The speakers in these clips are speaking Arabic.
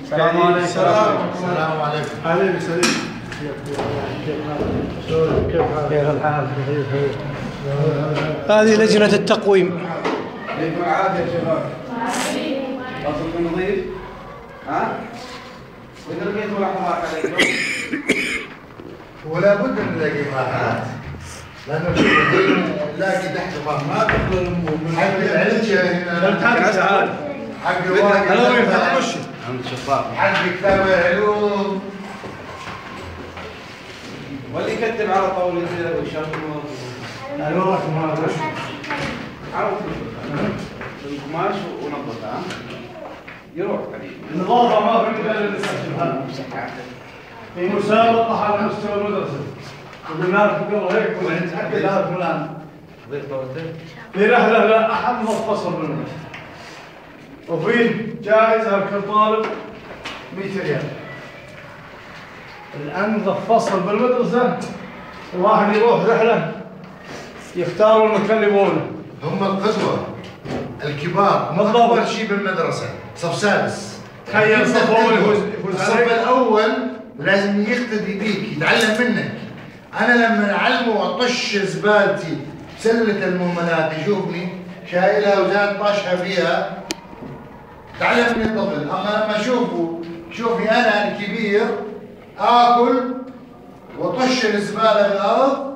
السلام عليكم. السلام عليكم. عليكم سليم. كيف الحال؟ هذه لجنة التقويم. عليكم العافية يا شباب. فصلكم نظيف؟ ها؟ وإذا لقيت ملاحظات عليكم؟ ولا بد من نلاقي ملاحظات. لأنه نلاقي تحت ما تدخل الأمور من حق العلم حق الواقع حق كتاب العلوم واللي يكتب على طاولة والشرط الورق ما ادري عرض القماش ونظفها يروح حبيبي. النظافة ما في مجال للسجل في مسابقة على مستوى المدرسة. قلنا لكم قبل هيك كنا نتأكد هذا فلان. في رحلة لا أحد مفصل بالمدرسة. وفي جائزة لكل طالب 100 ريال. الآن فصل بالمدرسة الواحد يروح رحلة يختاروا المكان اللي يبونه. هم القدوة الكبار أول شيء بالمدرسة صف سادس. تخيل صف أول يفوز الصف الأول لازم يقتدي بيك يتعلم منك. أنا لما أعلمه وأطش زبالتي بسلة المهملات يشوفني شايلها وزاد طاشها فيها تعلم من الطفل. أما لما أشوفه شوفني أنا الكبير آكل وأطش الزبالة بالأرض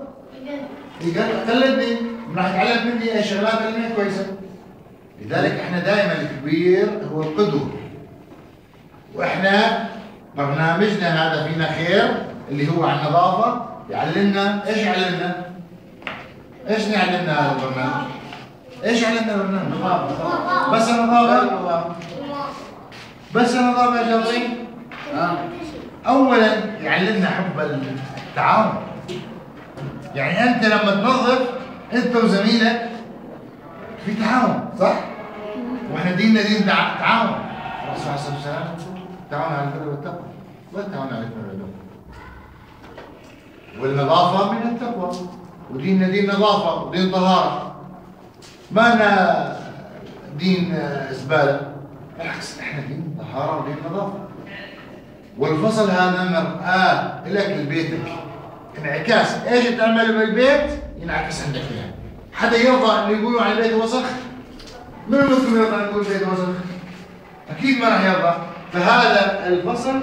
يقلدني راح يتعلم مني أي شغلات علمية كويسة. لذلك احنا دائما الكبير هو القدوة. واحنا برنامجنا هذا فينا خير اللي هو عن النظافة يعلمنا ايش يعلمنا؟ ايش يعلمنا هذا البرنامج؟ ايش يعلمنا البرنامج؟ بس النظافة؟ بس النظافة يا شاطرين؟ أولا يعلمنا حب التعاون. يعني أنت لما تنظف أنت وزميلك في تعاون صح؟ واحنا ديننا دين تعاون. الرسول عليه الصلاة والسلام تعاون على البر والتقوى والتعاون على الإثم والعدوان. والنظافة من التقوى وديننا دين نظافة ودين طهارة. ما أنا دين زبالة بالعكس احنا دين طهارة ودين نظافة. والفصل هذا مرآة لك لبيتك انعكاس ايش تعمل بالبيت ينعكس عندك فيها. حدا يرضى ان يقولوا عن البيت وسخ؟ من منكم يرضى ان يقول البيت وسخ؟ اكيد ما راح يرضى. فهذا الفصل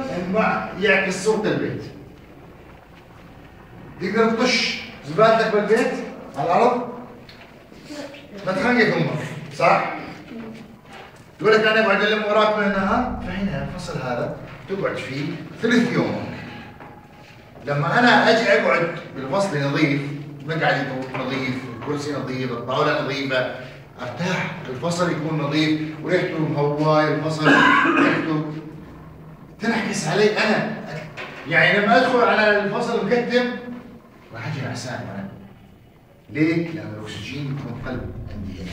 يعكس صورة البيت. تقدر تطش زبالتك بالبيت على الارض؟ ما تخنقك امك صح؟ تقول لك انا اقعد الم وراك من النهار. فهنا الفصل هذا تقعد فيه ثلث يومك. لما انا اجي اقعد بالفصل نظيف مقعد نظيف الكرسي نظيف الطاوله نظيفه ارتاح. الفصل يكون نظيف وريحته مهواي. الفصل ريحته تنعكس علي انا. يعني لما ادخل على الفصل مكتم راح اجي نعسان انا. ليه؟ لان الاكسجين يكون قلب عندي هنا.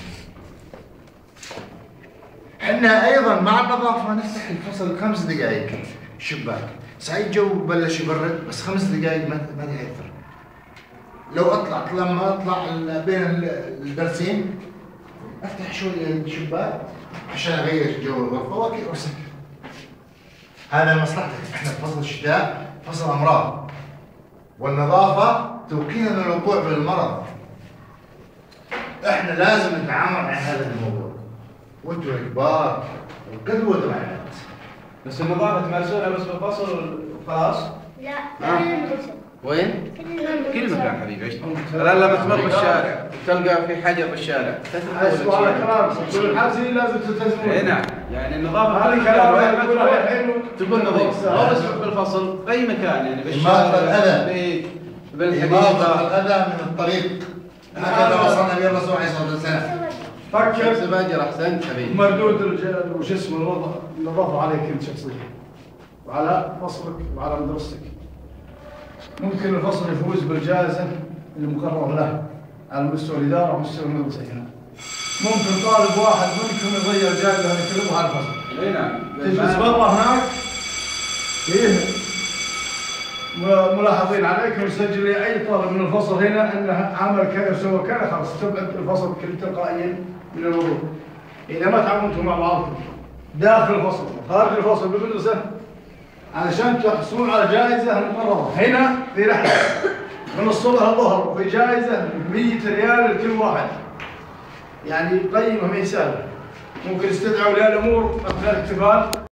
احنا ايضا مع النظافه نفتح الفصل 5 دقائق الشباك. صحيح الجو بلش يبرد بس 5 دقائق ما يأثر. لو لما اطلع بين الدرسين افتح شوي الشباك عشان اغير جو الغرفه واسكر. هذا مصلحتك. احنا في فصل الشتاء فصل امراض والنظافه توقينا من الوقوع بالمرض. احنا لازم نتعامل مع هذا الموضوع. وانتم الكبار القدوه تبعنا. بس النظافة تمارسونها بس بالفصل وخلاص؟ لا كل المدرسة. وين؟ كل مكان حبيبي عشت. الآن لما تمر بالشارع تلقى في حجر بالشارع اسمع على كلام الحاسين لازم تلتزمون. اي نعم يعني النظافة هذه كلام تكون نظيف. لا بس بالفصل في أي مكان يعني بالشارع بالبيت بالحديقة. الأذى من الطريق. هكذا وصلنا به الرسول عليه الصلاة والسلام. فكر سباجر احسنت حبيبي. مردود وش اسمه النظافه عليك انت شخصيا وعلى فصلك وعلى مدرستك. ممكن الفصل يفوز بالجائزه المقرر له على مستوى الاداره ومستوى المدرسه هنا. ممكن طالب واحد منكم يضيع الجائزه هذه كلها على الفصل. اي نعم. تجلس برا هناك فيه ملاحظين عليك ويسجل لي اي طالب من الفصل هنا انه عمل كذا سوى كذا خلاص تبعد الفصل تلقائيا من الموضوع. اذا ما تعاونتوا مع بعضكم داخل الفصل خارج الفصل بالمدرسة علشان تحصلون على جائزة مقررة. هنا في رحلة من الصبح للظهر وفي جائزة 100 ريال لكل واحد. يعني قيمة ما هي سهلة. ممكن استدعوا أولياء الأمور أثناء الاحتفال.